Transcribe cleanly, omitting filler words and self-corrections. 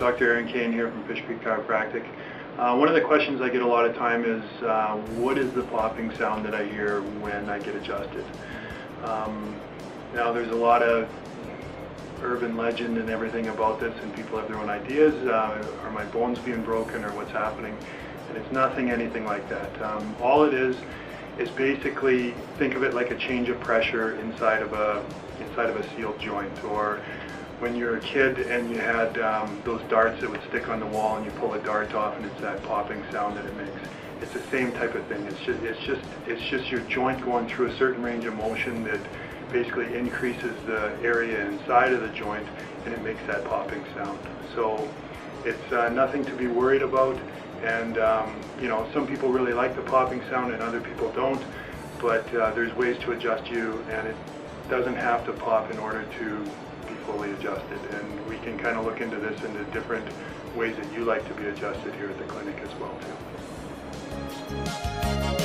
Dr. Cain here from Calgary Chiropractor. One of the questions I get a lot of time is, what is the popping sound that I hear when I get adjusted? Now there's a lot of urban legend and everything about this, and people have their own ideas. Are my bones being broken or what's happening? And it's nothing anything like that. All it is basically, think of it like a change of pressure inside of a sealed joint, or when you're a kid and you had those darts that would stick on the wall and you pull a dart off and it's that popping sound that it makes. It's the same type of thing. It's just your joint going through a certain range of motion that basically increases the area inside of the joint, and it makes that popping sound. So it's nothing to be worried about. And you know, some people really like the popping sound and other people don't, but there's ways to adjust you, and it doesn't have to pop in order to be fully adjusted. And we can kind of look into this into different ways that you like to be adjusted here at the clinic as well too.